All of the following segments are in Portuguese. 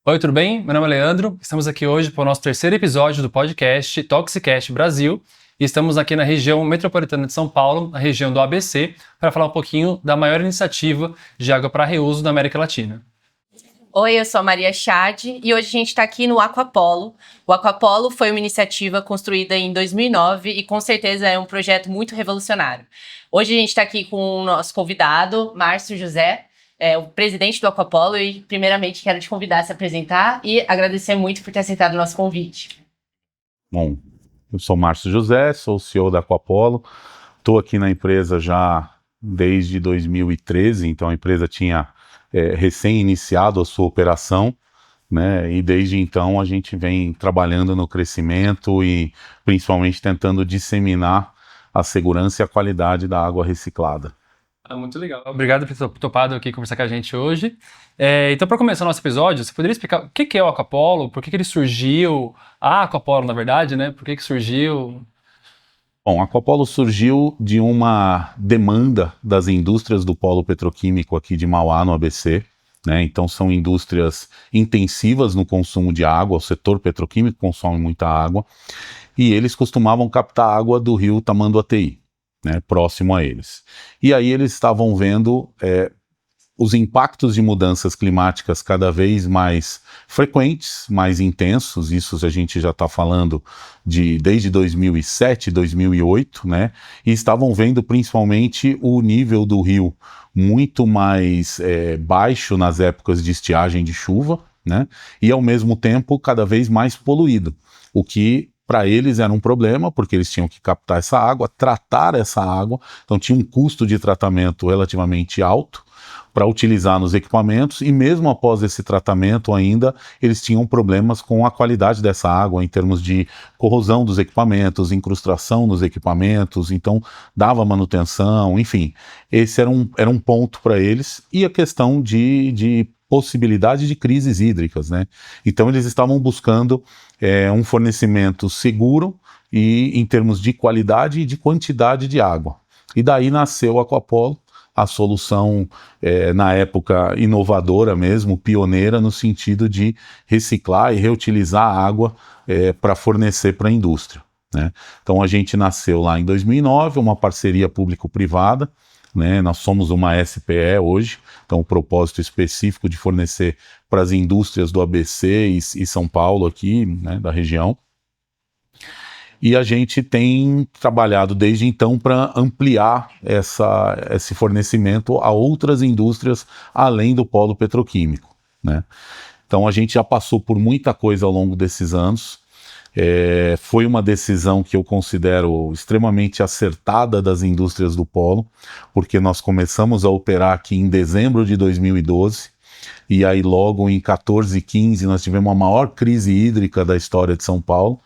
Oi, tudo bem? Meu nome é Leandro, estamos aqui hoje para o nosso terceiro episódio do podcast Toxicast Brasil e estamos aqui na região metropolitana de São Paulo, na região do ABC, para falar um pouquinho da maior iniciativa de água para reuso da América Latina. Oi, eu sou a Maria Chad e hoje a gente está aqui no Aquapolo. O Aquapolo foi uma iniciativa construída em 2009 e com certeza é um projeto muito revolucionário. Hoje a gente está aqui com o nosso convidado, Márcio José, o presidente do Aquapolo, e primeiramente quero te convidar a se apresentar e agradecer muito por ter aceitado o nosso convite. Bom, eu sou Márcio José, sou o CEO da Aquapolo, estou aqui na empresa já desde 2013, então a empresa tinha recém-iniciado a sua operação, né? E desde então a gente vem trabalhando no crescimento e principalmente tentando disseminar a segurança e a qualidade da água reciclada. Muito legal. Obrigado por ter topado aqui conversar com a gente hoje. Então, para começar o nosso episódio, você poderia explicar o que é o Aquapolo, por que ele surgiu, a Aquapolo, na verdade, né? Por que surgiu? Bom, a Aquapolo surgiu de uma demanda das indústrias do polo petroquímico aqui de Mauá, no ABC, né? Então são indústrias intensivas no consumo de água, o setor petroquímico consome muita água, e eles costumavam captar água do rio Tamanduateí, né, próximo a eles. E aí eles estavam vendo os impactos de mudanças climáticas cada vez mais frequentes, mais intensos, isso a gente já está falando desde 2007, 2008, né? E estavam vendo principalmente o nível do rio muito mais baixo nas épocas de estiagem de chuva, né? E ao mesmo tempo cada vez mais poluído, o que para eles era um problema, porque eles tinham que captar essa água, tratar essa água, então tinha um custo de tratamento relativamente alto para utilizar nos equipamentos, e mesmo após esse tratamento ainda, eles tinham problemas com a qualidade dessa água, em termos de corrosão dos equipamentos, incrustação nos equipamentos, então dava manutenção, enfim, esse era um ponto para eles, e a questão de possibilidade de crises hídricas, né? Então eles estavam buscando um fornecimento seguro e em termos de qualidade e de quantidade de água. E daí nasceu a Aquapolo, a solução na época inovadora mesmo, pioneira no sentido de reciclar e reutilizar a água para fornecer para a indústria, né? Então a gente nasceu lá em 2009, uma parceria público-privada, né? Nós somos uma SPE hoje, então o propósito específico de fornecer para as indústrias do ABC e São Paulo aqui, né, da região. E a gente tem trabalhado desde então para ampliar esse fornecimento a outras indústrias além do polo petroquímico, né? Então a gente já passou por muita coisa ao longo desses anos. Foi uma decisão que eu considero extremamente acertada das indústrias do polo, porque nós começamos a operar aqui em dezembro de 2012, e aí logo em 14 e 15 nós tivemos a maior crise hídrica da história de São Paulo,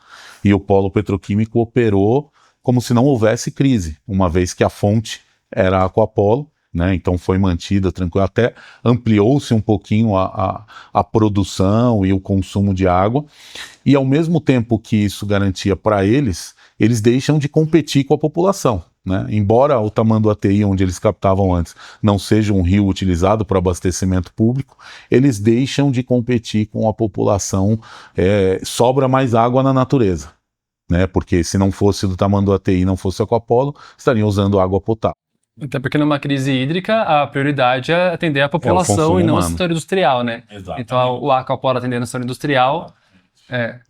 e o polo petroquímico operou como se não houvesse crise, uma vez que a fonte era a Aquapolo, né? Então foi mantida tranquilo, até ampliou-se um pouquinho a produção e o consumo de água, e ao mesmo tempo que isso garantia para eles, eles deixam de competir com a população, né? Embora o Tamanduateí, onde eles captavam antes, não seja um rio utilizado para abastecimento público, eles deixam de competir com a população, sobra mais água na natureza, né? Porque se não fosse do Tamanduateí e não fosse Aquapolo, estariam usando água potável. Até porque numa crise hídrica, a prioridade é atender a população e não o setor industrial, né? Exatamente. Então o Aquapolo atendendo o setor industrial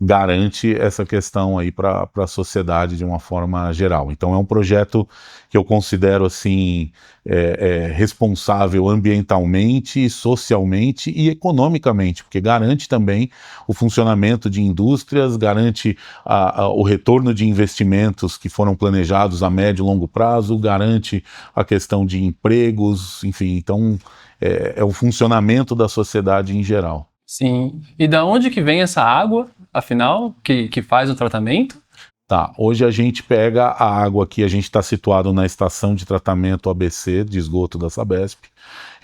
garante essa questão aí para a sociedade de uma forma geral. Então é um projeto que eu considero assim responsável ambientalmente, socialmente e economicamente, porque garante também o funcionamento de indústrias, garante o retorno de investimentos que foram planejados a médio e longo prazo, garante a questão de empregos, enfim, então é o funcionamento da sociedade em geral. Sim. E da onde que vem essa água, afinal, que faz o tratamento? Tá, hoje a gente pega a água aqui, a gente está situado na estação de tratamento ABC de esgoto da Sabesp.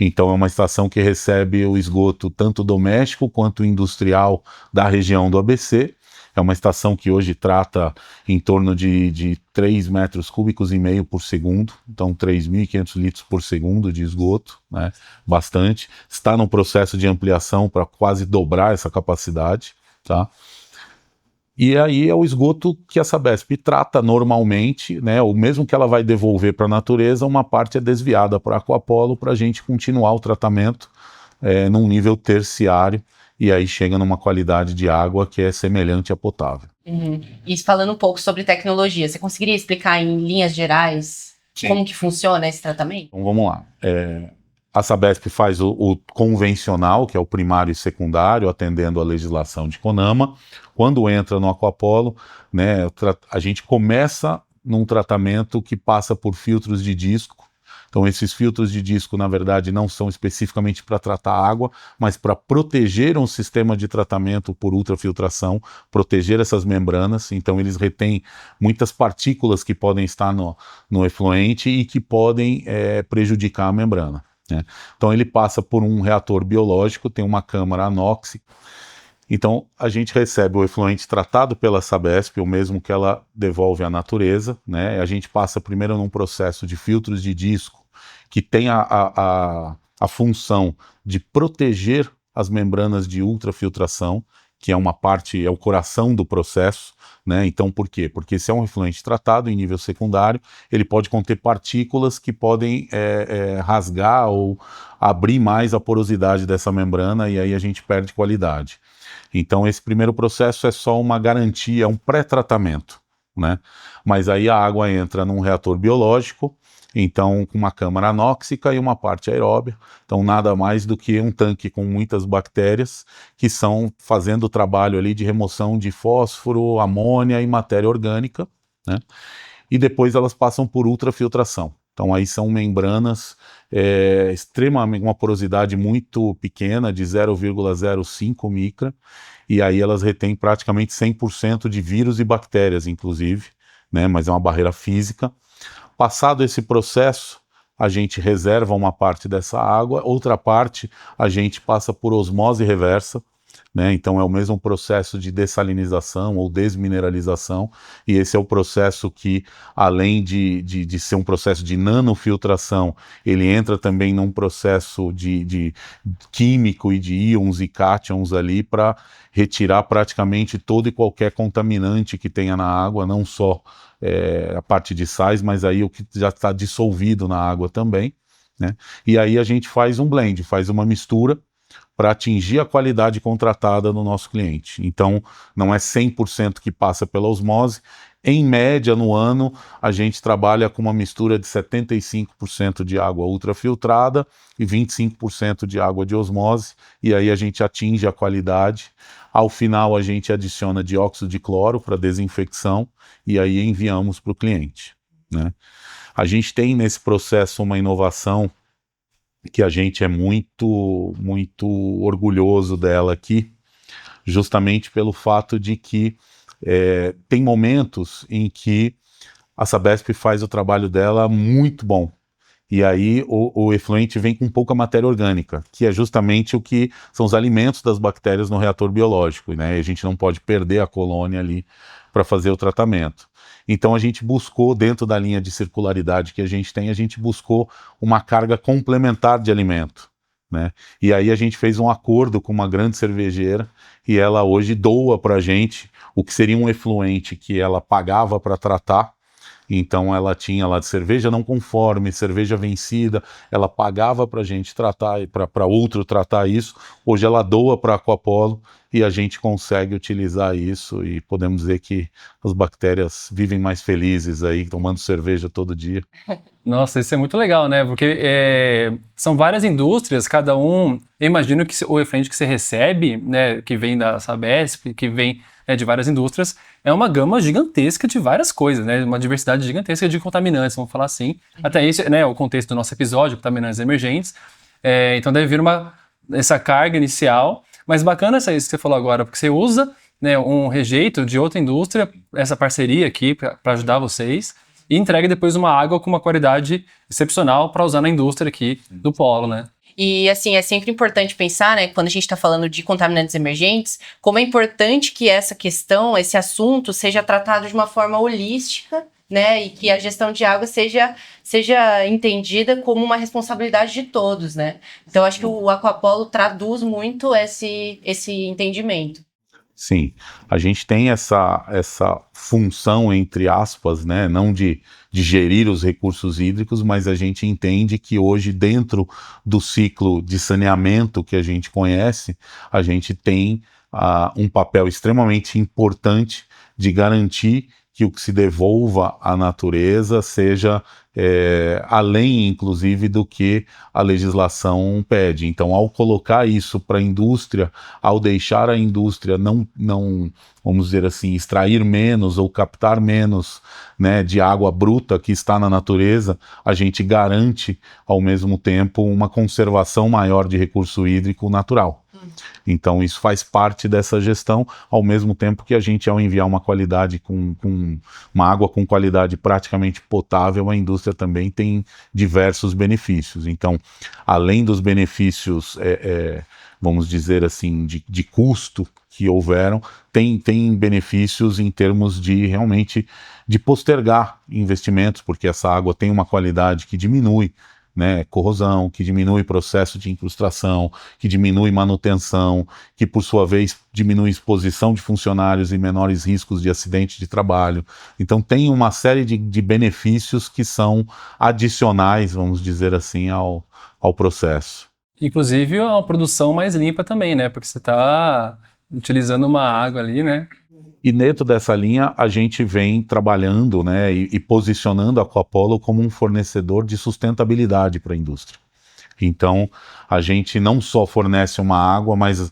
Então é uma estação que recebe o esgoto tanto doméstico quanto industrial da região do ABC. É uma estação que hoje trata em torno de 3,5 metros cúbicos por segundo, então 3.500 litros por segundo de esgoto, né? Bastante. Está no processo de ampliação para quase dobrar essa capacidade, tá? E aí é o esgoto que a Sabesp trata normalmente, né? O mesmo que ela vai devolver para a natureza, uma parte é desviada para a Aquapolo para a gente continuar o tratamento num nível terciário, e aí chega numa qualidade de água que é semelhante à potável. E falando um pouco sobre tecnologia, você conseguiria explicar em linhas gerais como que funciona esse tratamento? Então vamos lá. A Sabesp faz o convencional, que é o primário e secundário, atendendo a legislação de CONAMA. Quando entra no Aquapolo, né, a gente começa num tratamento que passa por filtros de disco. Então esses filtros de disco, na verdade, não são especificamente para tratar água, mas para proteger um sistema de tratamento por ultrafiltração, proteger essas membranas. Então eles retêm muitas partículas que podem estar no efluente e que podem prejudicar a membrana, né? Então ele passa por um reator biológico, tem uma câmara anóxica. Então a gente recebe o efluente tratado pela Sabesp, o mesmo que ela devolve à natureza, né? A gente passa primeiro num processo de filtros de disco, que tem a função de proteger as membranas de ultrafiltração, que é uma parte, é o coração do processo, né? Então por quê? Porque se é um efluente tratado em nível secundário, ele pode conter partículas que podem rasgar ou abrir mais a porosidade dessa membrana, e aí a gente perde qualidade. Então esse primeiro processo é só uma garantia, é um pré-tratamento, né? Mas aí a água entra num reator biológico, então com uma câmara anóxica e uma parte aeróbia, então nada mais do que um tanque com muitas bactérias que são fazendo o trabalho ali de remoção de fósforo, amônia e matéria orgânica, né? E depois elas passam por ultrafiltração. Então aí são membranas extremamente, uma porosidade muito pequena, de 0,05 micra, e aí elas retêm praticamente 100% de vírus e bactérias, inclusive, né? Mas é uma barreira física. Passado esse processo, a gente reserva uma parte dessa água, outra parte a gente passa por osmose reversa, né? Então é o mesmo processo de dessalinização ou desmineralização, e esse é o processo que, além de ser um processo de nanofiltração, ele entra também num processo de químico e de íons e cátions ali para retirar praticamente todo e qualquer contaminante que tenha na água, não só a parte de sais, mas aí o que já está dissolvido na água também, né? E aí a gente faz um blend, faz uma mistura para atingir a qualidade contratada no nosso cliente. Então, não é 100% que passa pela osmose. Em média, no ano, a gente trabalha com uma mistura de 75% de água ultrafiltrada e 25% de água de osmose, e aí a gente atinge a qualidade. Ao final, a gente adiciona dióxido de cloro para desinfecção, e aí enviamos para o cliente, né? A gente tem nesse processo uma inovação que a gente é muito, muito orgulhoso dela aqui, justamente pelo fato de que tem momentos em que a Sabesp faz o trabalho dela muito bom, e aí o efluente vem com pouca matéria orgânica, que é justamente o que são os alimentos das bactérias no reator biológico, né? E a gente não pode perder a colônia ali para fazer o tratamento. Então a gente buscou, dentro da linha de circularidade que a gente tem, a gente buscou uma carga complementar de alimento, né? E aí a gente fez um acordo com uma grande cervejeira, e ela hoje doa para a gente o que seria um efluente que ela pagava para tratar. Então ela tinha lá de cerveja não conforme, cerveja vencida, ela pagava para a gente tratar, para outro tratar isso. Hoje ela doa para a Aquapolo e a gente consegue utilizar isso, e podemos dizer que as bactérias vivem mais felizes aí, tomando cerveja todo dia. Nossa, isso é muito legal, né? Porque são várias indústrias, cada um... Eu imagino que o efluente que você recebe, né, que vem da Sabesp, que vem de várias indústrias, é uma gama gigantesca de várias coisas, né? Uma diversidade gigantesca de contaminantes, vamos falar assim. Até esse, né, o contexto do nosso episódio, contaminantes emergentes. Então deve vir essa carga inicial. Mas bacana isso que você falou agora, porque você usa, né, um rejeito de outra indústria, essa parceria aqui para ajudar vocês, e entrega depois uma água com uma qualidade excepcional para usar na indústria aqui do polo, né? E, assim, é sempre importante pensar, né, quando a gente está falando de contaminantes emergentes, como é importante que essa questão, esse assunto, seja tratado de uma forma holística, né, e que a gestão de água seja entendida como uma responsabilidade de todos, né. Então, acho que o Aquapolo traduz muito esse entendimento. Sim, a gente tem essa função, entre aspas, né, não de gerir os recursos hídricos, mas a gente entende que hoje, dentro do ciclo de saneamento que a gente conhece, a gente tem um papel extremamente importante de garantir que o que se devolva à natureza seja além, inclusive, do que a legislação pede. Então, ao colocar isso para a indústria, ao deixar a indústria não, vamos dizer assim, extrair menos ou captar menos, né, de água bruta que está na natureza, a gente garante, ao mesmo tempo, uma conservação maior de recurso hídrico natural. Então isso faz parte dessa gestão, ao mesmo tempo que a gente, ao enviar uma qualidade com uma água com qualidade praticamente potável, a indústria também tem diversos benefícios. Então, além dos benefícios, vamos dizer assim, de custo que houveram, tem benefícios em termos de realmente de postergar investimentos, porque essa água tem uma qualidade que diminui, né, corrosão, que diminui processo de incrustação, que diminui manutenção, que por sua vez diminui exposição de funcionários e menores riscos de acidente de trabalho. Então tem uma série de benefícios que são adicionais, vamos dizer assim, ao processo. Inclusive, é uma produção mais limpa também, né? Porque você está utilizando uma água ali, né? E dentro dessa linha, a gente vem trabalhando, né, e posicionando a Aquapolo como um fornecedor de sustentabilidade para a indústria. Então, a gente não só fornece uma água, mas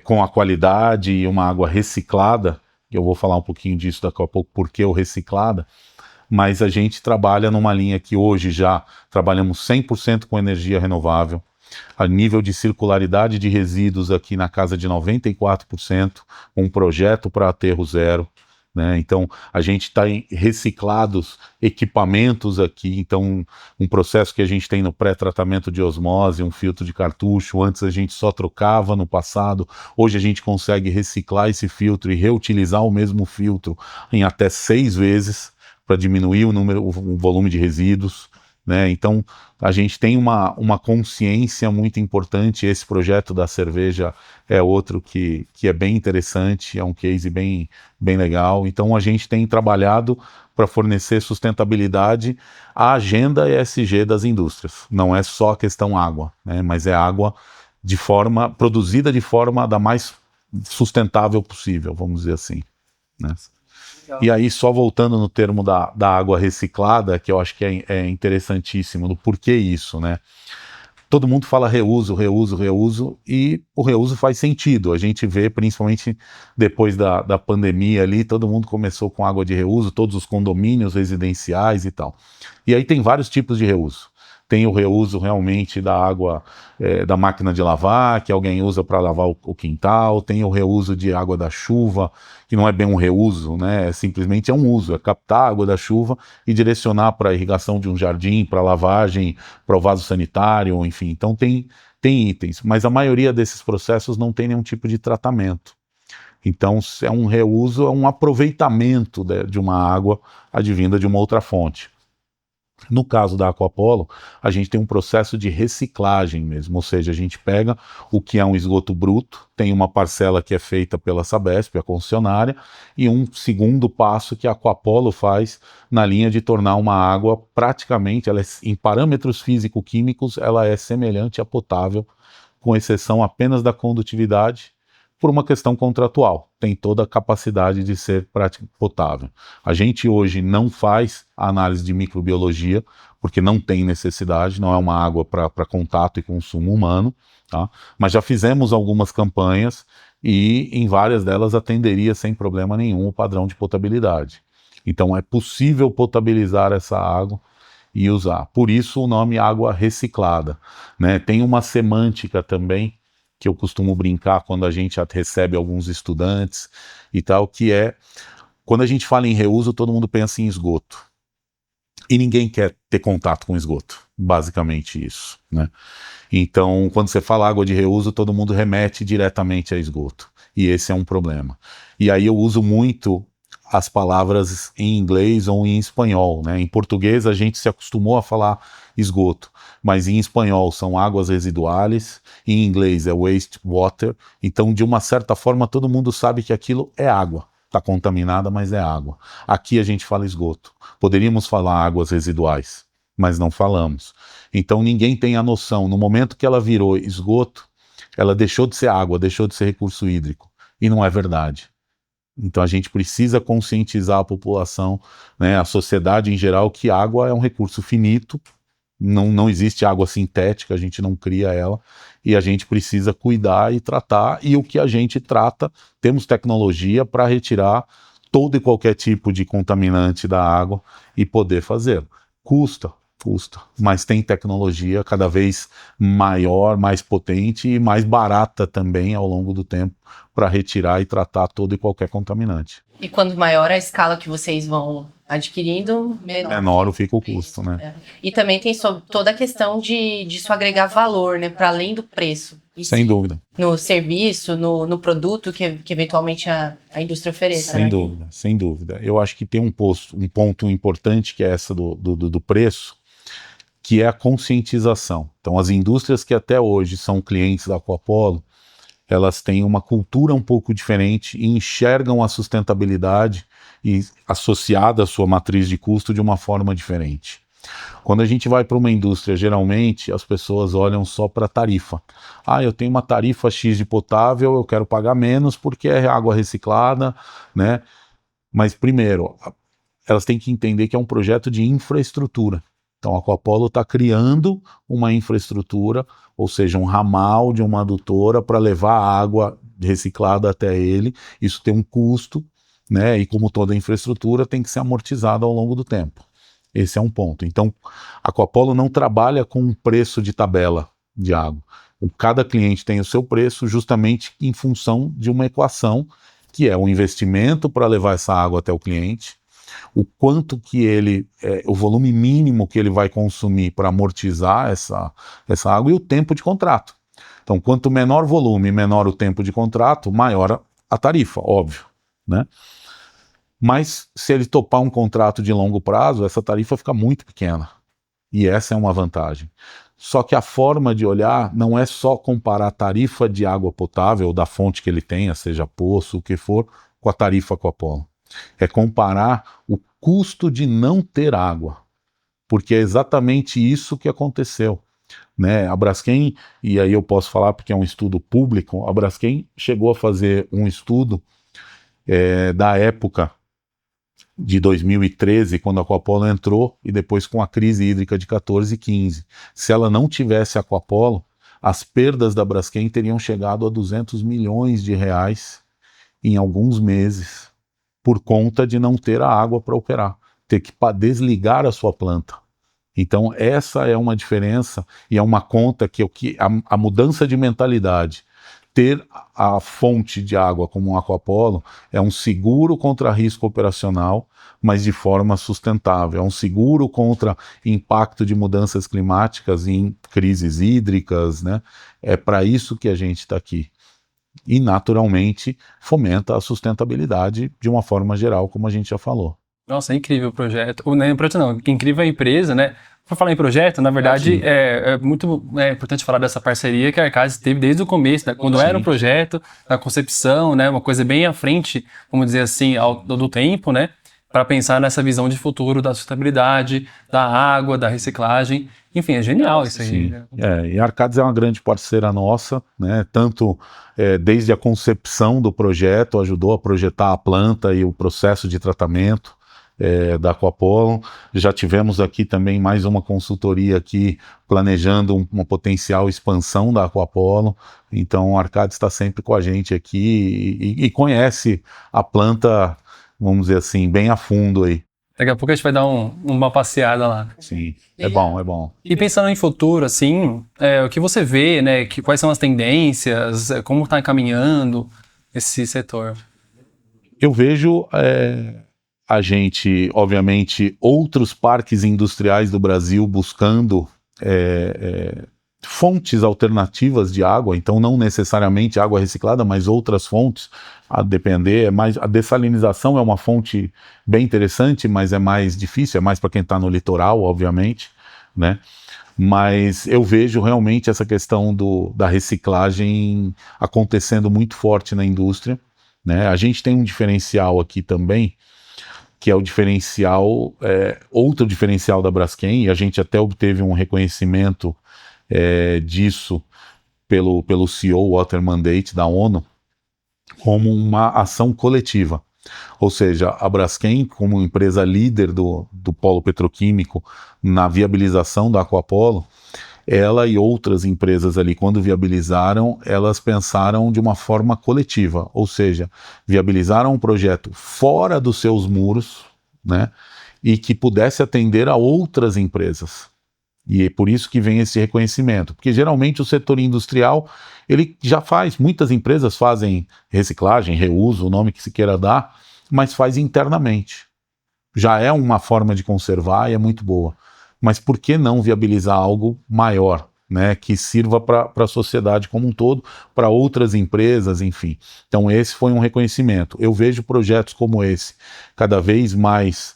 com a qualidade e uma água reciclada, eu vou falar um pouquinho disso daqui a pouco, porque o reciclada, mas a gente trabalha numa linha que hoje já trabalhamos 100% com energia renovável, a nível de circularidade de resíduos aqui na casa de 94%, um projeto para aterro zero, né? Então a gente está em reciclados equipamentos aqui, então um processo que a gente tem no pré-tratamento de osmose, um filtro de cartucho, antes a gente só trocava no passado, hoje a gente consegue reciclar esse filtro e reutilizar o mesmo filtro em até 6 vezes para diminuir o volume de resíduos. Né? Então a gente tem uma consciência muito importante. Esse projeto da cerveja é outro que é bem interessante, é um case bem legal. Então a gente tem trabalhado para fornecer sustentabilidade à agenda ESG das indústrias. Não é só a questão água, né? Mas é água produzida de forma da mais sustentável possível, vamos dizer assim, né? E aí, só voltando no termo da água reciclada, que eu acho que é interessantíssimo, do porquê isso, né? Todo mundo fala reuso, e o reuso faz sentido. A gente vê, principalmente depois da pandemia ali, todo mundo começou com água de reuso, todos os condomínios residenciais e tal. E aí tem vários tipos de reuso. Tem o reuso realmente da água da máquina de lavar, que alguém usa para lavar o quintal. Tem o reuso de água da chuva, que não é bem um reuso, né? Simplesmente é um uso, é captar a água da chuva e direcionar para a irrigação de um jardim, para lavagem, para o vaso sanitário, enfim. Então tem itens, mas a maioria desses processos não tem nenhum tipo de tratamento. Então é um reuso, é um aproveitamento de uma água advinda de uma outra fonte. No caso da Aquapolo, a gente tem um processo de reciclagem mesmo, ou seja, a gente pega o que é um esgoto bruto, tem uma parcela que é feita pela Sabesp, a concessionária, e um segundo passo que a Aquapolo faz na linha de tornar uma água praticamente, em parâmetros físico-químicos, ela é semelhante a potável, com exceção apenas da condutividade, por uma questão contratual, tem toda a capacidade de ser potável. A gente hoje não faz a análise de microbiologia, porque não tem necessidade, não é uma água para contato e consumo humano, tá? Mas já fizemos algumas campanhas e em várias delas atenderia sem problema nenhum o padrão de potabilidade. Então é possível potabilizar essa água e usar. Por isso o nome água reciclada, né? Tem uma semântica também, que eu costumo brincar quando a gente recebe alguns estudantes e tal, que é, quando a gente fala em reuso, todo mundo pensa em esgoto. E ninguém quer ter contato com esgoto, basicamente isso, né? Então, quando você fala água de reuso, todo mundo remete diretamente a esgoto. E esse é um problema. E aí eu uso muito as palavras em inglês ou em espanhol, né? Em português a gente se acostumou a falar esgoto, mas em espanhol são águas residuais, em inglês é wastewater. Então, de uma certa forma, todo mundo sabe que aquilo é água. Está contaminada, mas é água. Aqui a gente fala esgoto. Poderíamos falar águas residuais, mas não falamos. Então ninguém tem a noção. No momento que ela virou esgoto, ela deixou de ser água, deixou de ser recurso hídrico. E não é verdade. Então a gente precisa conscientizar a população, né, a sociedade em geral, que água é um recurso finito. Não existe água sintética, a gente não cria ela, e a gente precisa cuidar e tratar, e o que a gente trata, temos tecnologia para retirar todo e qualquer tipo de contaminante da água e poder fazê-lo. Custa, mas tem tecnologia cada vez maior, mais potente e mais barata também ao longo do tempo para retirar e tratar todo e qualquer contaminante. E quanto maior a escala que vocês vão adquirindo, menor fica o custo, né? É. E também tem toda a questão de isso agregar valor, né, para além do preço. Sem dúvida. No serviço, no produto que eventualmente a indústria ofereça. Sem dúvida, sem dúvida. Eu acho que tem um ponto importante que é essa do preço, que é a conscientização. Então, as indústrias que até hoje são clientes da Aquapolo, elas têm uma cultura um pouco diferente e enxergam a sustentabilidade e associada à sua matriz de custo de uma forma diferente. Quando a gente vai para uma indústria, geralmente as pessoas olham só para a tarifa. Ah, eu tenho uma tarifa X de potável, eu quero pagar menos porque é água reciclada, né? Mas primeiro, elas têm que entender que é um projeto de infraestrutura. Então a Aquapolo está criando uma infraestrutura, ou seja, um ramal de uma adutora para levar a água reciclada até ele. Isso tem um custo, né? E como toda infraestrutura tem que ser amortizada ao longo do tempo. Esse é um ponto. Então a Aquapolo não trabalha com um preço de tabela de água. Cada cliente tem o seu preço justamente em função de uma equação que é o investimento para levar essa água até o cliente, o quanto que o volume mínimo que ele vai consumir para amortizar essa água e o tempo de contrato. Então, quanto menor volume, menor o tempo de contrato, maior a tarifa, óbvio, né? Mas se ele topar um contrato de longo prazo, essa tarifa fica muito pequena. E essa é uma vantagem. Só que a forma de olhar não é só comparar a tarifa de água potável da fonte que ele tenha, seja poço, o que for, com a tarifa Aquapolo. É comparar o custo de não ter água, porque é exatamente isso que aconteceu, né? A Braskem, e aí eu posso falar porque é um estudo público, a Braskem chegou a fazer um estudo da época de 2013, quando a Aquapolo entrou, e depois com a crise hídrica de 14 e 15. Se ela não tivesse a Aquapolo, as perdas da Braskem teriam chegado a 200 milhões de reais em alguns meses, por conta de não ter a água para operar, ter que desligar a sua planta. Então essa é uma diferença e é uma conta que a mudança de mentalidade, ter a fonte de água como um Aquapolo é um seguro contra risco operacional, mas de forma sustentável, é um seguro contra impacto de mudanças climáticas em crises hídricas, né? É para isso que a gente está aqui. E, naturalmente, fomenta a sustentabilidade de uma forma geral, como a gente já falou. Nossa, é incrível o projeto. Não é projeto não, incrível a empresa, né? Por falar em projeto, na verdade, é muito importante falar dessa parceria que a Arcadis teve desde o começo, né? Quando era um projeto, na concepção, né? Uma coisa bem à frente, vamos dizer assim, do tempo, né? Para pensar nessa visão de futuro da sustentabilidade, da água, da reciclagem. Enfim, é genial isso aí. Né? E a Arcadis é uma grande parceira nossa, né? Tanto desde a concepção do projeto, ajudou a projetar a planta e o processo de tratamento da Aquapolo. Já tivemos aqui também mais uma consultoria aqui planejando uma potencial expansão da Aquapolo. Então a Arcadis está sempre com a gente aqui e conhece a planta, vamos dizer assim, bem a fundo aí. Daqui a pouco a gente vai dar uma passeada lá. Sim, é bom, é bom. E pensando em futuro, assim, o que você vê, né? Quais são as tendências, como está encaminhando esse setor? Eu vejo a gente, obviamente, outros parques industriais do Brasil buscando fontes alternativas de água, então não necessariamente água reciclada, mas outras fontes, a depender, mas a dessalinização é uma fonte bem interessante, mas é mais difícil, é mais para quem está no litoral, obviamente, né? Mas eu vejo realmente essa questão da reciclagem acontecendo muito forte na indústria, né? A gente tem um diferencial aqui também, que é o diferencial, outro diferencial da Braskem, e a gente até obteve um reconhecimento disso pelo CEO Water Mandate da ONU, como uma ação coletiva. Ou seja, a Braskem, como empresa líder do polo petroquímico na viabilização da Aquapolo, ela e outras empresas ali, quando viabilizaram, elas pensaram de uma forma coletiva, ou seja, viabilizaram um projeto fora dos seus muros, né, e que pudesse atender a outras empresas. E é por isso que vem esse reconhecimento, porque geralmente o setor industrial, ele já faz, muitas empresas fazem reciclagem, reuso, o nome que se queira dar, mas faz internamente. Já é uma forma de conservar e é muito boa. Mas por que não viabilizar algo maior, né, que sirva para a sociedade como um todo, para outras empresas, enfim. Então esse foi um reconhecimento. Eu vejo projetos como esse cada vez mais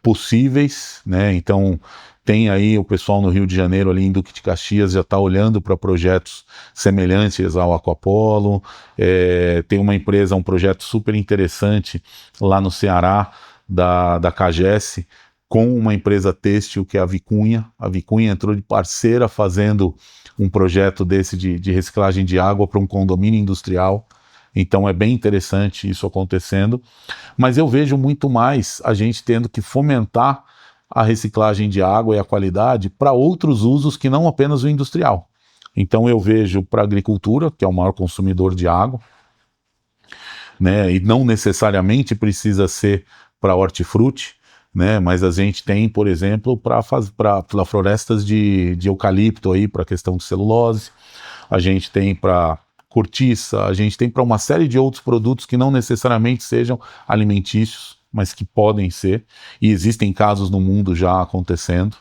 possíveis, né, então tem aí o pessoal no Rio de Janeiro, ali em Duque de Caxias, já está olhando para projetos semelhantes ao Aquapolo. Tem uma empresa, um projeto super interessante lá no Ceará, da CAGES, com uma empresa têxtil que é a Vicunha. A Vicunha entrou de parceira fazendo um projeto desse de reciclagem de água para um condomínio industrial. Então é bem interessante isso acontecendo. Mas eu vejo muito mais a gente tendo que fomentar a reciclagem de água e a qualidade para outros usos que não apenas o industrial. Então eu vejo para a agricultura, que é o maior consumidor de água, né, e não necessariamente precisa ser para hortifruti, né, mas a gente tem, por exemplo, para florestas de eucalipto aí, para a questão de celulose, a gente tem para cortiça, a gente tem para uma série de outros produtos que não necessariamente sejam alimentícios, mas que podem ser, e existem casos no mundo já acontecendo.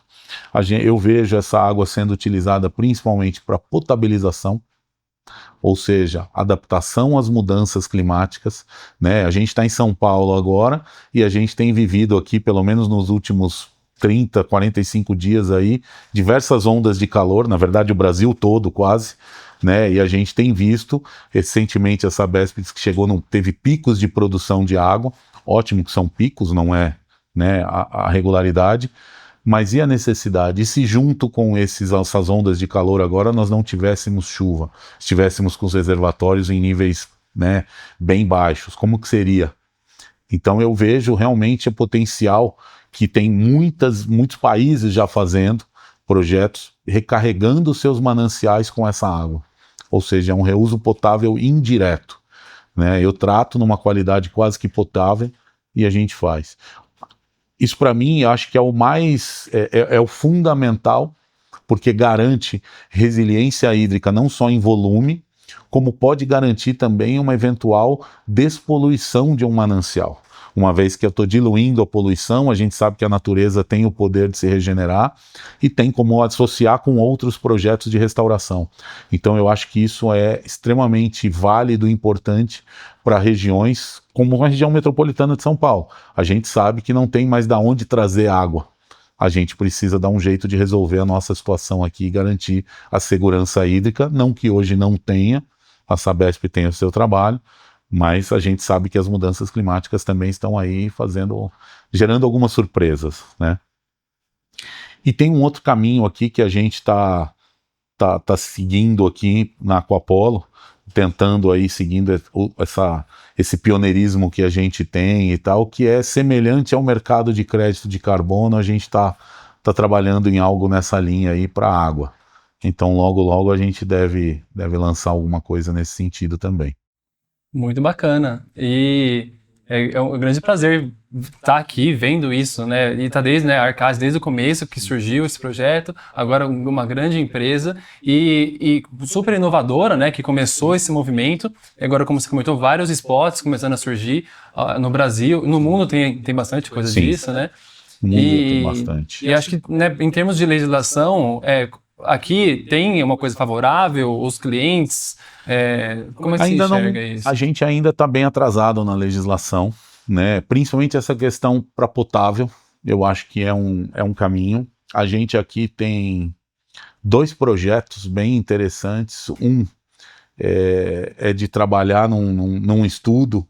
Eu vejo essa água sendo utilizada principalmente para potabilização, ou seja, adaptação às mudanças climáticas, né? A gente está em São Paulo agora e a gente tem vivido aqui, pelo menos nos últimos 30, 45 dias aí, diversas ondas de calor, na verdade o Brasil todo quase, né? E a gente tem visto recentemente a Sabesp que teve picos de produção de água, ótimo que são picos, não é, né, a regularidade, mas e a necessidade? E se junto com essas ondas de calor agora nós não tivéssemos chuva, estivéssemos com os reservatórios em níveis, né, bem baixos, como que seria? Então eu vejo realmente o potencial que tem muitos países já fazendo projetos recarregando seus mananciais com essa água, ou seja, é um reuso potável indireto, né? Eu trato numa qualidade quase que potável e a gente faz. Isso para mim, eu acho que é o mais, é o fundamental, porque garante resiliência hídrica não só em volume, como pode garantir também uma eventual despoluição de um manancial. Uma vez que eu estou diluindo a poluição, a gente sabe que a natureza tem o poder de se regenerar e tem como associar com outros projetos de restauração. Então eu acho que isso é extremamente válido e importante para regiões como a região metropolitana de São Paulo. A gente sabe que não tem mais de onde trazer água. A gente precisa dar um jeito de resolver a nossa situação aqui e garantir a segurança hídrica, não que hoje não tenha, a Sabesp tem o seu trabalho, mas a gente sabe que as mudanças climáticas também estão aí gerando algumas surpresas, né? E tem um outro caminho aqui que a gente está seguindo aqui na Aquapolo, tentando aí, seguindo esse pioneirismo que a gente tem e tal, que é semelhante ao mercado de crédito de carbono. A gente está trabalhando em algo nessa linha aí para a água. Então logo logo a gente deve lançar alguma coisa nesse sentido também. Muito bacana. E É um grande prazer estar aqui vendo isso, né? E tá desde, né, a Arcas desde o começo que surgiu esse projeto, agora uma grande empresa e super inovadora, né? Que começou esse movimento. E agora, como você comentou, vários spots começando a surgir no Brasil, no mundo tem bastante coisa Sim. disso, né? No mundo tem bastante. E acho que, né, em termos de legislação, aqui tem uma coisa favorável, os clientes, como é que Ainda você não, enxerga isso? a gente ainda está bem atrasado na legislação, né? Principalmente essa questão para potável, eu acho que é um caminho. A gente aqui tem 2 projetos bem interessantes. Um é de trabalhar num estudo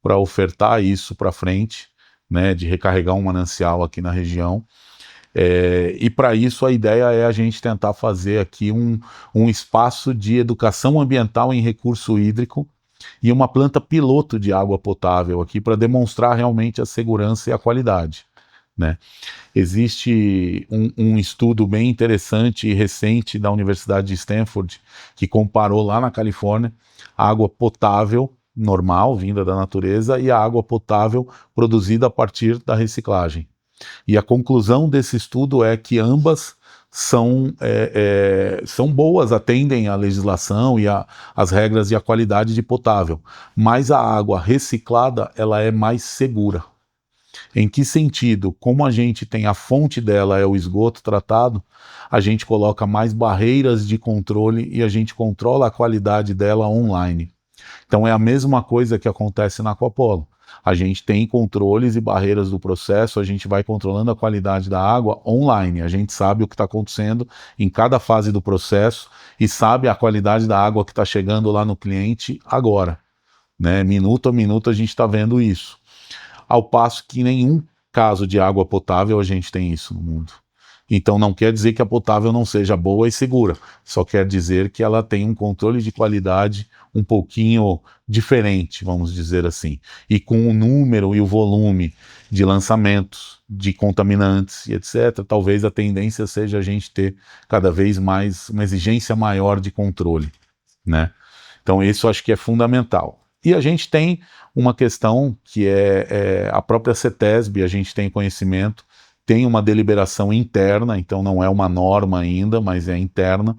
para ofertar isso para frente, né? De recarregar um manancial aqui na região. E para isso a ideia é a gente tentar fazer aqui um espaço de educação ambiental em recurso hídrico e uma planta piloto de água potável aqui para demonstrar realmente a segurança e a qualidade, né? Existe um estudo bem interessante e recente da Universidade de Stanford que comparou lá na Califórnia a água potável normal, vinda da natureza, e a água potável produzida a partir da reciclagem. E a conclusão desse estudo é que ambas são boas, atendem à legislação e às regras e à qualidade de potável, mas a água reciclada ela é mais segura. Em que sentido? Como a gente tem a fonte dela é o esgoto tratado, a gente coloca mais barreiras de controle e a gente controla a qualidade dela online. Então é a mesma coisa que acontece na Aquapolo. A gente tem controles e barreiras do processo, a gente vai controlando a qualidade da água online, a gente sabe o que está acontecendo em cada fase do processo e sabe a qualidade da água que está chegando lá no cliente agora, né? Minuto a minuto a gente está vendo isso. Ao passo que em nenhum caso de água potável a gente tem isso no mundo. Então não quer dizer que a potável não seja boa e segura, só quer dizer que ela tem um controle de qualidade um pouquinho diferente, vamos dizer assim. E com o número e o volume de lançamentos, de contaminantes e etc., talvez a tendência seja a gente ter cada vez mais uma exigência maior de controle, né? Então isso acho que é fundamental. E a gente tem uma questão que é a própria CETESB, a gente tem conhecimento, tem uma deliberação interna, então não é uma norma ainda, mas é interna,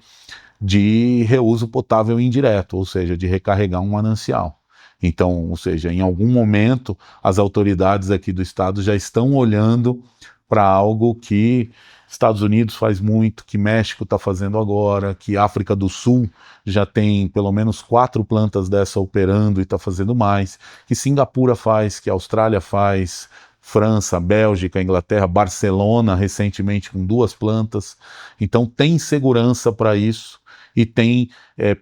de reuso potável indireto, ou seja, de recarregar um manancial. Então, ou seja, em algum momento as autoridades aqui do estado já estão olhando para algo que Estados Unidos faz muito, que México está fazendo agora, que África do Sul já tem pelo menos 4 plantas dessa operando e está fazendo mais, que Singapura faz, que a Austrália faz, França, Bélgica, Inglaterra, Barcelona recentemente com 2 plantas. Então tem segurança para isso e tem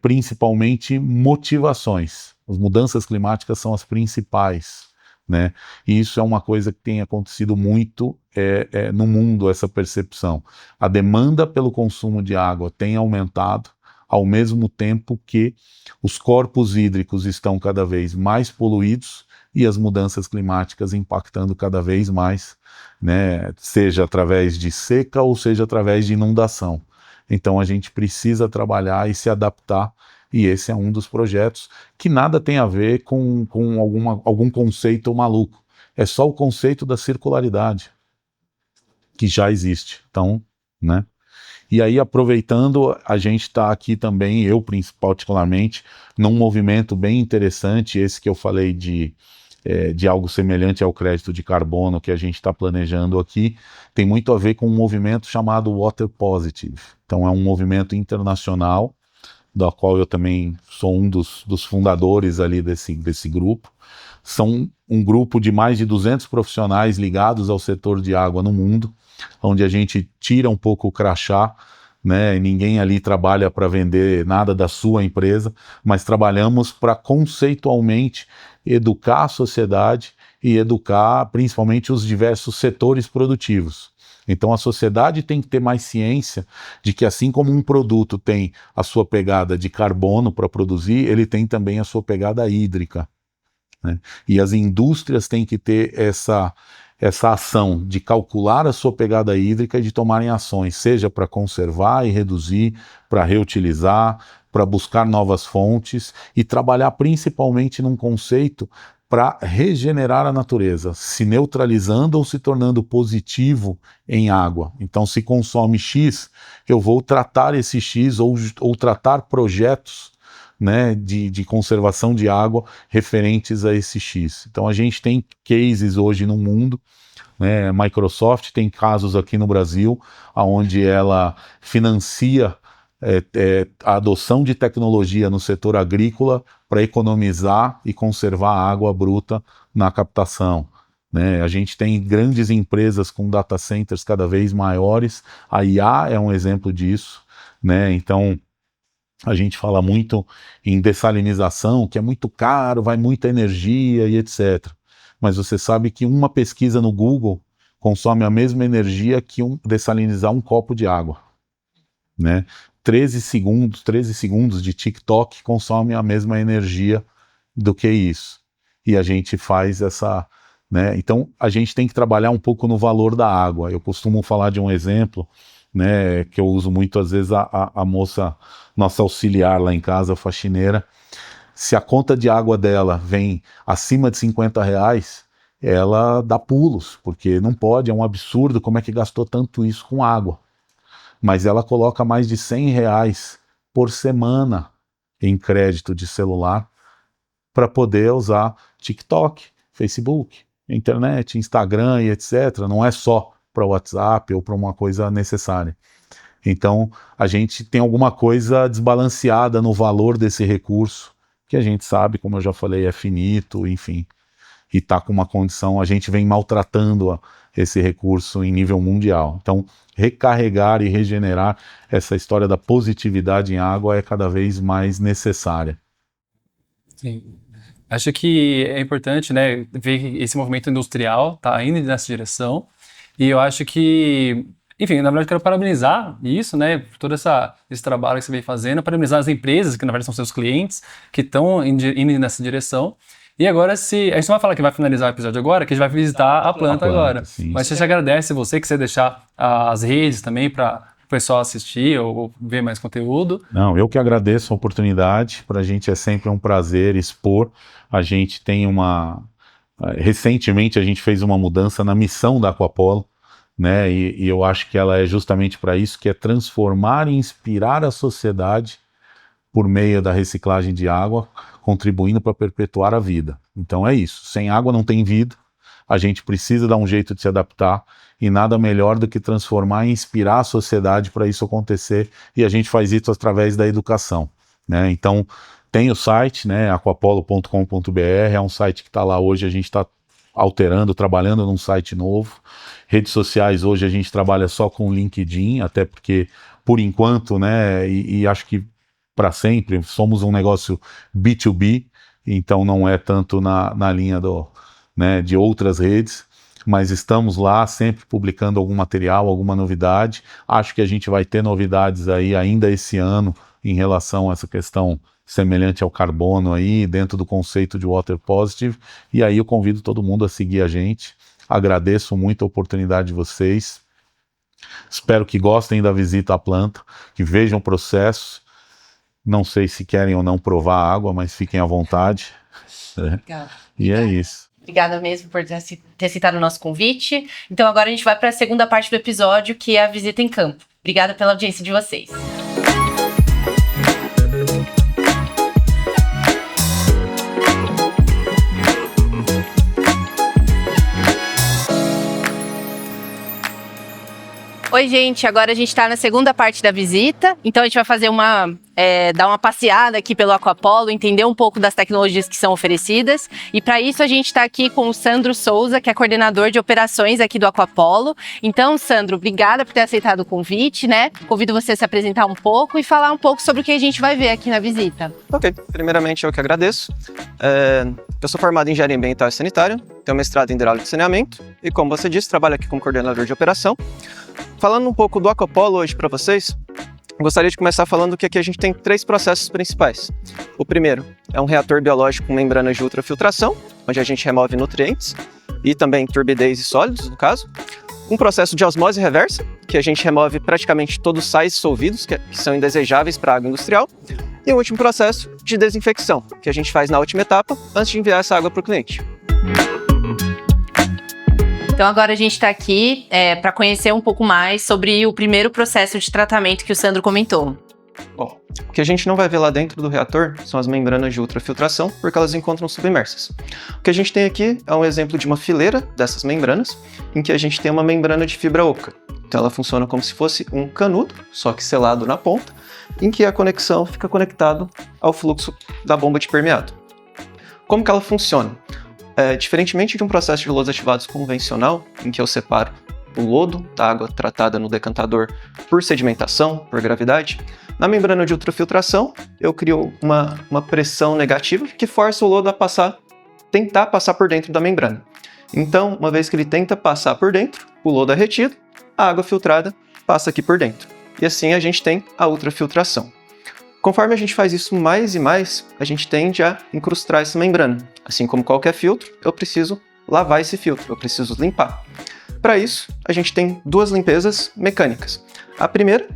principalmente motivações. As mudanças climáticas são as principais, né? E isso é uma coisa que tem acontecido muito no mundo, essa percepção. A demanda pelo consumo de água tem aumentado, ao mesmo tempo que os corpos hídricos estão cada vez mais poluídos e as mudanças climáticas impactando cada vez mais, né? Seja através de seca ou seja através de inundação. Então a gente precisa trabalhar e se adaptar, e esse é um dos projetos que nada tem a ver com algum conceito maluco. É só o conceito da circularidade, que já existe. Então, né? E aí, aproveitando, a gente está aqui também, eu particularmente, num movimento bem interessante, esse que eu falei de algo semelhante ao crédito de carbono que a gente está planejando aqui, tem muito a ver com um movimento chamado Water Positive. Então é um movimento internacional, da qual eu também sou um dos fundadores ali desse grupo. São um grupo de mais de 200 profissionais ligados ao setor de água no mundo, onde a gente tira um pouco o crachá, né? Ninguém ali trabalha para vender nada da sua empresa, mas trabalhamos para conceitualmente educar a sociedade e educar principalmente os diversos setores produtivos. Então a sociedade tem que ter mais ciência de que assim como um produto tem a sua pegada de carbono para produzir, ele tem também a sua pegada hídrica, né? E as indústrias têm que ter essa ação de calcular a sua pegada hídrica e de tomarem ações, seja para conservar e reduzir, para reutilizar, para buscar novas fontes e trabalhar principalmente num conceito para regenerar a natureza, se neutralizando ou se tornando positivo em água. Então, se consome X, eu vou tratar esse X ou tratar projetos, né, de conservação de água referentes a esse X. Então, a gente tem cases hoje no mundo, né, Microsoft tem casos aqui no Brasil, onde ela financia a adoção de tecnologia no setor agrícola para economizar e conservar a água bruta na captação. Né? A gente tem grandes empresas com data centers cada vez maiores, a IA é um exemplo disso, né? Então a gente fala muito em dessalinização, que é muito caro, vai muita energia e etc. Mas você sabe que uma pesquisa no Google consome a mesma energia que dessalinizar um copo de água, né? 13 segundos de TikTok consomem a mesma energia do que isso. E a gente faz essa... né? Então, a gente tem que trabalhar um pouco no valor da água. Eu costumo falar de um exemplo, né, que eu uso muito, às vezes, a moça, nossa auxiliar lá em casa, faxineira, se a conta de água dela vem acima de R$50, ela dá pulos, porque não pode, é um absurdo, como é que gastou tanto isso com água? Mas ela coloca mais de R$100 por semana em crédito de celular para poder usar TikTok, Facebook, internet, Instagram e etc. Não é só para WhatsApp ou para uma coisa necessária. Então, a gente tem alguma coisa desbalanceada no valor desse recurso, que a gente sabe, como eu já falei, é finito, enfim, e está com uma condição, a gente vem maltratando esse recurso em nível mundial. Então, recarregar e regenerar essa história da positividade em água é cada vez mais necessária. Sim. Acho que é importante, né, ver que esse movimento industrial está indo nessa direção, e eu acho que, enfim, na verdade eu quero parabenizar isso, né, por todo esse trabalho que você vem fazendo, parabenizar as empresas, que na verdade são seus clientes, que estão indo nessa direção. E agora, a gente não vai falar que vai finalizar o episódio agora, que a gente vai visitar a planta agora. Sim. Mas a gente agradece você, que você deixar as redes também para o pessoal assistir ou ver mais conteúdo. Não, eu que agradeço a oportunidade, para a gente é sempre um prazer expor. A gente tem recentemente a gente fez uma mudança na missão da Aquapolo, né? E eu acho que ela é justamente para isso, que é transformar e inspirar a sociedade por meio da reciclagem de água, contribuindo para perpetuar a vida. Então é isso, sem água não tem vida, a gente precisa dar um jeito de se adaptar, e nada melhor do que transformar e inspirar a sociedade para isso acontecer, e a gente faz isso através da educação, né? Então tem o site, né, aquapolo.com.br, é um site que está lá hoje, a gente está alterando, trabalhando num site novo. Redes sociais hoje a gente trabalha só com o LinkedIn, até porque, por enquanto, né, e acho que para sempre, somos um negócio B2B, então não é tanto na linha de outras redes, mas estamos lá sempre publicando algum material, alguma novidade. Acho que a gente vai ter novidades aí ainda esse ano em relação a essa questão semelhante ao carbono aí, dentro do conceito de Water Positive, e aí eu convido todo mundo a seguir a gente. Agradeço muito a oportunidade de vocês, espero que gostem da visita à planta, que vejam o processo. Não sei se querem ou não provar a água, mas fiquem à vontade. Legal. E é isso. Obrigada mesmo por ter citado o nosso convite. Então agora a gente vai para a segunda parte do episódio, que é a visita em campo. Obrigada pela audiência de vocês. Oi, gente, agora a gente está na segunda parte da visita, então a gente vai fazer dar uma passeada aqui pelo Aquapolo, entender um pouco das tecnologias que são oferecidas, e para isso a gente está aqui com o Sandro Souza, que é coordenador de operações aqui do Aquapolo. Então, Sandro, obrigada por ter aceitado o convite, né? Convido você a se apresentar um pouco e falar um pouco sobre o que a gente vai ver aqui na visita. Ok, primeiramente eu que agradeço. Eu sou formado em Engenharia Ambiental e Sanitária, tenho mestrado em Hidráulica e Saneamento, e como você disse, trabalho aqui como coordenador de operação. Falando um pouco do Aquapolo hoje para vocês, gostaria de começar falando que aqui a gente tem 3 processos principais. O primeiro é um reator biológico com membranas de ultrafiltração, onde a gente remove nutrientes e também turbidez e sólidos, no caso. Um processo de osmose reversa, que a gente remove praticamente todos os sais dissolvidos que são indesejáveis para a água industrial. E o último processo de desinfecção, que a gente faz na última etapa, antes de enviar essa água para o cliente. Então agora a gente está aqui para conhecer um pouco mais sobre o primeiro processo de tratamento que o Sandro comentou. Bom, o que a gente não vai ver lá dentro do reator são as membranas de ultrafiltração, porque elas encontram submersas. O que a gente tem aqui é um exemplo de uma fileira dessas membranas, em que a gente tem uma membrana de fibra oca. Então ela funciona como se fosse um canudo, só que selado na ponta, em que a conexão fica conectado ao fluxo da bomba de permeado. Como que ela funciona? Diferentemente de um processo de lodos ativados convencional, em que eu separo o lodo da água tratada no decantador por sedimentação, por gravidade, na membrana de ultrafiltração eu crio uma pressão negativa que força o lodo a tentar passar por dentro da membrana. Então, uma vez que ele tenta passar por dentro, o lodo é retido, a água filtrada passa aqui por dentro. E assim a gente tem a ultrafiltração. Conforme a gente faz isso mais e mais, a gente tende a incrustar essa membrana. Assim como qualquer filtro, eu preciso lavar esse filtro, eu preciso limpar. Para isso, a gente tem duas limpezas mecânicas. A primeira,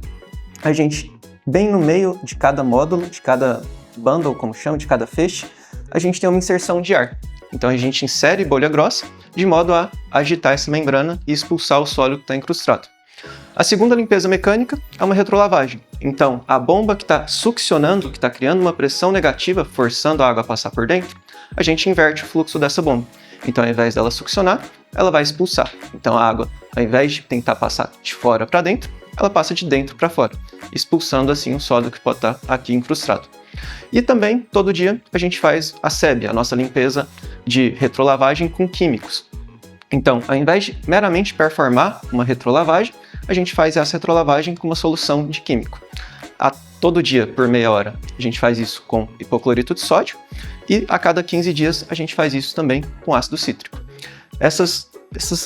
a gente, bem no meio de cada módulo, de cada bundle, como chama, de cada feixe, a gente tem uma inserção de ar. Então a gente insere bolha grossa, de modo a agitar essa membrana e expulsar o sólido que está incrustado. A segunda limpeza mecânica é uma retrolavagem. Então, a bomba que está succionando, que está criando uma pressão negativa, forçando a água a passar por dentro, a gente inverte o fluxo dessa bomba. Então, ao invés dela succionar, ela vai expulsar. Então, a água, ao invés de tentar passar de fora para dentro, ela passa de dentro para fora, expulsando assim o sólido que pode estar aqui incrustado. E também, todo dia, a gente faz a SEB, a nossa limpeza de retrolavagem com químicos. Então, ao invés de meramente performar uma retrolavagem, a gente faz essa retrolavagem com uma solução de químico. Todo dia, por meia hora, a gente faz isso com hipoclorito de sódio e a cada 15 dias a gente faz isso também com ácido cítrico. Essas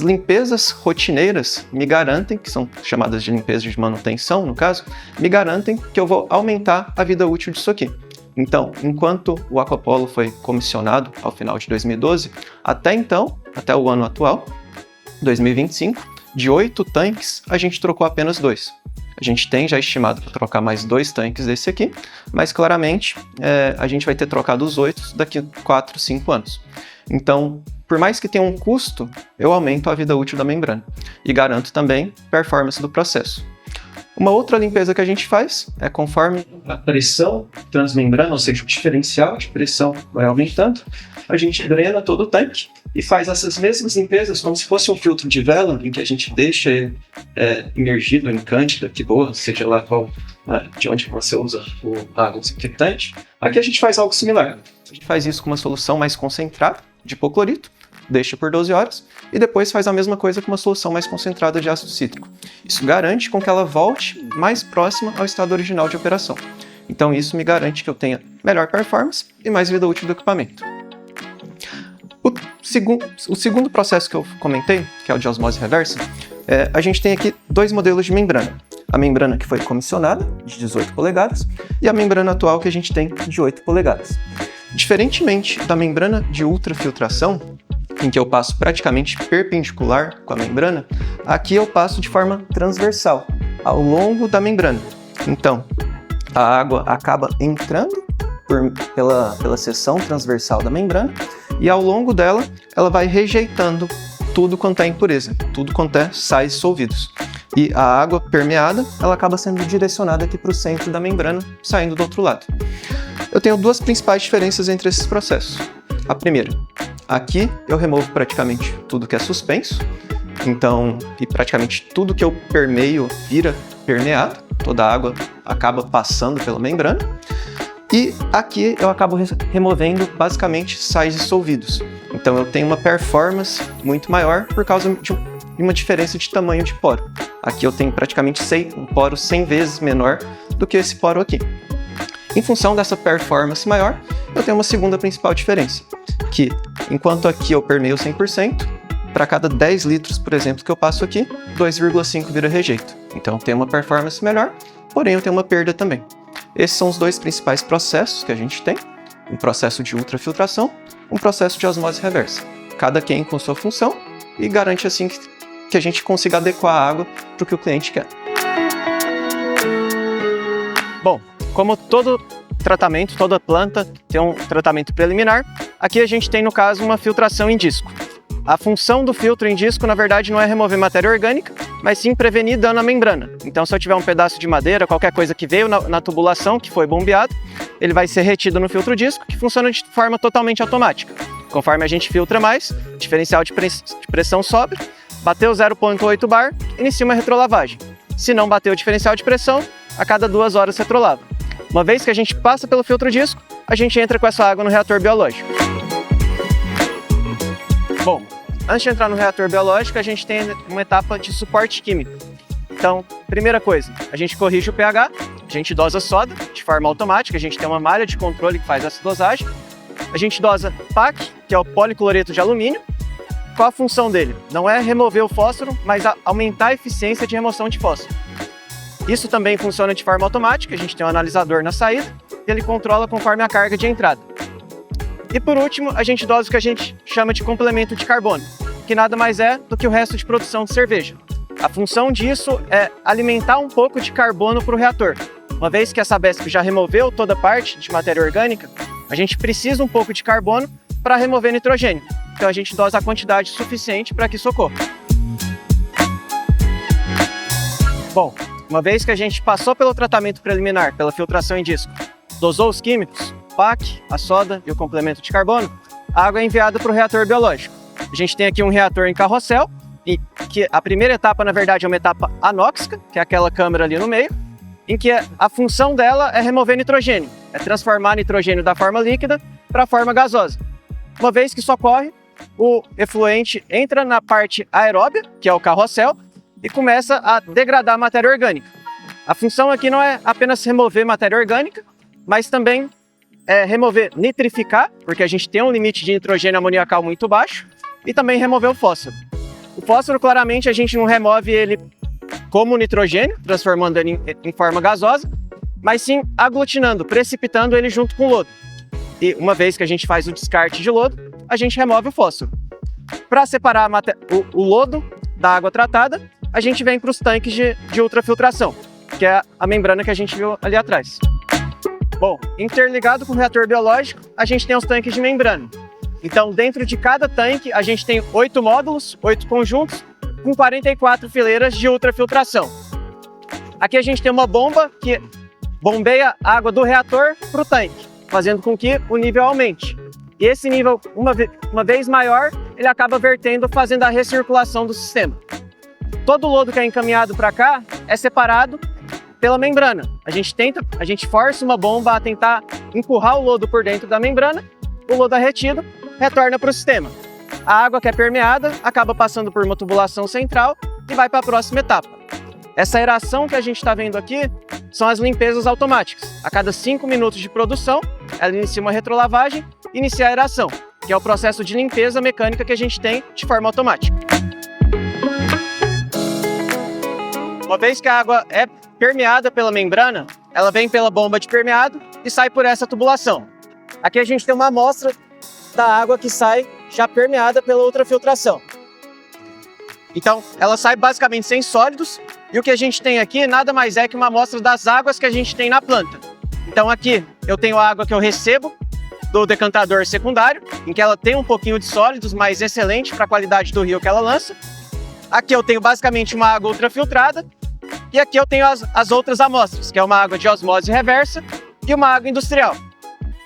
limpezas rotineiras me garantem, que são chamadas de limpeza de manutenção, no caso, me garantem que eu vou aumentar a vida útil disso aqui. Então, enquanto o Aquapolo foi comissionado ao final de 2012, até o ano atual, 2025, de 8 tanques, a gente trocou apenas 2. A gente tem já estimado para trocar mais 2 tanques desse aqui, mas claramente a gente vai ter trocado os 8 daqui a 4, 5 anos. Então, por mais que tenha um custo, eu aumento a vida útil da membrana e garanto também performance do processo. Uma outra limpeza que a gente faz é conforme a pressão transmembrana, ou seja, o diferencial de pressão vai aumentando, a gente drena todo o tanque e faz essas mesmas limpezas como se fosse um filtro de vela, em que a gente deixa ele imergido em cândida, que boa, seja lá de onde você usa a água desinfectante. Aqui a gente faz algo similar. A gente faz isso com uma solução mais concentrada de hipoclorito, deixa por 12 horas e depois faz a mesma coisa com uma solução mais concentrada de ácido cítrico. Isso garante com que ela volte mais próxima ao estado original de operação. Então isso me garante que eu tenha melhor performance e mais vida útil do equipamento. O segundo processo que eu comentei, que é o de osmose reversa, a gente tem aqui 2 modelos de membrana. A membrana que foi comissionada, de 18 polegadas, e a membrana atual que a gente tem, de 8 polegadas. Diferentemente da membrana de ultrafiltração, em que eu passo praticamente perpendicular com a membrana, aqui eu passo de forma transversal, ao longo da membrana. Então, a água acaba entrando pela seção transversal da membrana e ao longo dela, ela vai rejeitando tudo quanto é impureza, tudo quanto é sais dissolvidos. E a água permeada, ela acaba sendo direcionada aqui para o centro da membrana, saindo do outro lado. Eu tenho 2 principais diferenças entre esses processos. A primeira, aqui eu removo praticamente tudo que é suspenso, então, e praticamente tudo que eu permeio vira permeado, toda a água acaba passando pela membrana. E aqui eu acabo removendo basicamente sais dissolvidos. Então eu tenho uma performance muito maior por causa de uma diferença de tamanho de poro. Aqui eu tenho praticamente um poro 100 vezes menor do que esse poro aqui. Em função dessa performance maior, eu tenho uma segunda principal diferença, que enquanto aqui eu permeio 100%, para cada 10 litros, por exemplo, que eu passo aqui, 2,5 vira rejeito. Então eu tenho uma performance melhor, porém eu tenho uma perda também. Esses são os 2 principais processos que a gente tem, um processo de ultrafiltração, um processo de osmose reversa. Cada quem com sua função e garante assim que a gente consiga adequar a água para o que o cliente quer. Bom, como todo tratamento, toda planta tem um tratamento preliminar. Aqui a gente tem, no caso, uma filtração em disco. A função do filtro em disco, na verdade, não é remover matéria orgânica, mas sim prevenir dano à membrana. Então, se eu tiver um pedaço de madeira, qualquer coisa que veio na tubulação, que foi bombeado, ele vai ser retido no filtro disco, que funciona de forma totalmente automática. Conforme a gente filtra mais, o diferencial de pressão sobe, bateu 0,8 bar, inicia uma retrolavagem. Se não bateu o diferencial de pressão, a cada 2 horas retrolava. Uma vez que a gente passa pelo filtro disco, a gente entra com essa água no reator biológico. Bom, antes de entrar no reator biológico, a gente tem uma etapa de suporte químico. Então, primeira coisa, a gente corrige o pH, a gente dosa soda de forma automática, a gente tem uma malha de controle que faz essa dosagem. A gente dosa PAC, que é o policloreto de alumínio. Qual a função dele? Não é remover o fósforo, mas aumentar a eficiência de remoção de fósforo. Isso também funciona de forma automática, a gente tem um analisador na saída e ele controla conforme a carga de entrada. E por último, a gente dosa o que a gente chama de complemento de carbono, que nada mais é do que o resto de produção de cerveja. A função disso é alimentar um pouco de carbono para o reator. Uma vez que a Sabesp já removeu toda a parte de matéria orgânica, a gente precisa um pouco de carbono para remover nitrogênio. Então a gente dosa a quantidade suficiente para que isso ocorra. Bom, uma vez que a gente passou pelo tratamento preliminar, pela filtração em disco, dosou os químicos, PAC, a soda e o complemento de carbono, a água é enviada para o reator biológico. A gente tem aqui um reator em carrossel, e que a primeira etapa, na verdade, é uma etapa anóxica, que é aquela câmara ali no meio, em que a função dela é remover nitrogênio, é transformar nitrogênio da forma líquida para a forma gasosa. Uma vez que isso ocorre, o efluente entra na parte aeróbia, que é o carrossel, e começa a degradar a matéria orgânica. A função aqui não é apenas remover matéria orgânica, mas também remover, nitrificar, porque a gente tem um limite de nitrogênio amoniacal muito baixo, e também remover o fósforo. O fósforo, claramente, a gente não remove ele como nitrogênio, transformando ele em forma gasosa, mas sim aglutinando, precipitando ele junto com o lodo. E uma vez que a gente faz o descarte de lodo, a gente remove o fósforo. Para separar o lodo da água tratada, a gente vem para os tanques de ultrafiltração, que é a membrana que a gente viu ali atrás. Bom, interligado com o reator biológico, a gente tem os tanques de membrana. Então, dentro de cada tanque, a gente tem 8 módulos, 8 conjuntos, com 44 fileiras de ultrafiltração. Aqui a gente tem uma bomba que bombeia a água do reator para o tanque, fazendo com que o nível aumente. E esse nível, uma vez maior, ele acaba vertendo, fazendo a recirculação do sistema. Todo o lodo que é encaminhado para cá é separado pela membrana. A gente força uma bomba a tentar empurrar o lodo por dentro da membrana, o lodo é retido, retorna para o sistema. A água que é permeada acaba passando por uma tubulação central e vai para a próxima etapa. Essa aeração que a gente está vendo aqui são as limpezas automáticas. A cada 5 minutos de produção, ela inicia uma retrolavagem e inicia a aeração, que é o processo de limpeza mecânica que a gente tem de forma automática. Uma vez que a água é permeada pela membrana, ela vem pela bomba de permeado e sai por essa tubulação. Aqui a gente tem uma amostra da água que sai já permeada pela ultrafiltração. Então, ela sai basicamente sem sólidos, e o que a gente tem aqui nada mais é que uma amostra das águas que a gente tem na planta. Então aqui eu tenho a água que eu recebo do decantador secundário, em que ela tem um pouquinho de sólidos, mas excelente para a qualidade do rio que ela lança. Aqui eu tenho basicamente uma água ultrafiltrada, e aqui eu tenho as outras amostras, que é uma água de osmose reversa e uma água industrial.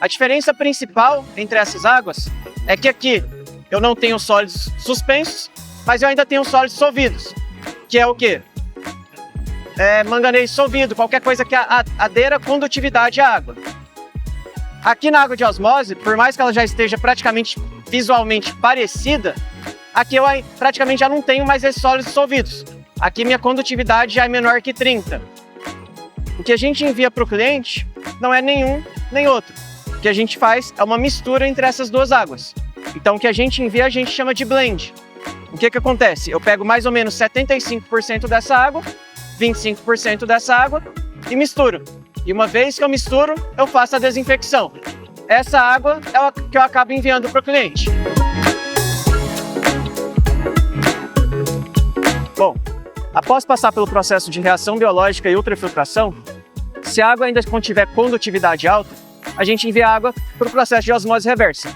A diferença principal entre essas águas é que aqui eu não tenho sólidos suspensos, mas eu ainda tenho sólidos solvidos, que é o quê? Manganês solvido, qualquer coisa que adeira condutividade à água. Aqui na água de osmose, por mais que ela já esteja praticamente visualmente parecida, aqui eu praticamente já não tenho mais esses sólidos solvidos. Aqui minha condutividade já é menor que 30. O que a gente envia para o cliente não é nenhum nem outro. O que a gente faz é uma mistura entre essas duas águas. Então o que a gente envia a gente chama de blend. O que acontece? Eu pego mais ou menos 75% dessa água, 25% dessa água e misturo. E uma vez que eu misturo, eu faço a desinfecção. Essa água é a que eu acabo enviando para o cliente. Bom, após passar pelo processo de reação biológica e ultrafiltração, se a água ainda contiver condutividade alta, a gente envia água para o processo de osmose reversa.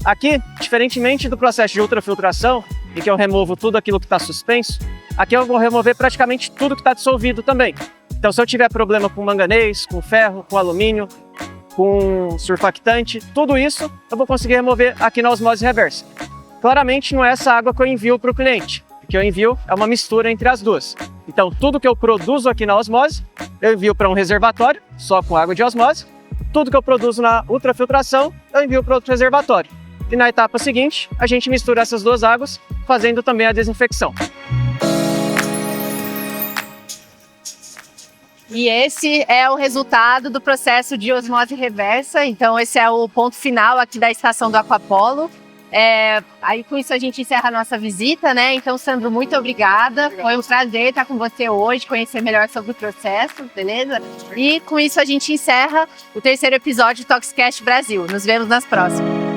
Aqui, diferentemente do processo de ultrafiltração, em que eu removo tudo aquilo que está suspenso, aqui eu vou remover praticamente tudo que está dissolvido também. Então, se eu tiver problema com manganês, com ferro, com alumínio, com surfactante, tudo isso eu vou conseguir remover aqui na osmose reversa. Claramente não é essa água que eu envio para o cliente. O que eu envio é uma mistura entre as duas. Então, tudo que eu produzo aqui na osmose, eu envio para um reservatório, só com água de osmose. Tudo que eu produzo na ultrafiltração, eu envio para outro reservatório. E na etapa seguinte, a gente mistura essas duas águas, fazendo também a desinfecção. E esse é o resultado do processo de osmose reversa. Então, esse é o ponto final aqui da estação do Aquapolo. Aí com isso a gente encerra a nossa visita, né? Então, Sandro, muito obrigada. Foi um prazer estar com você hoje, conhecer melhor sobre o processo, beleza? E com isso a gente encerra o terceiro episódio do ToxiCast Brasil. Nos vemos nas próximas.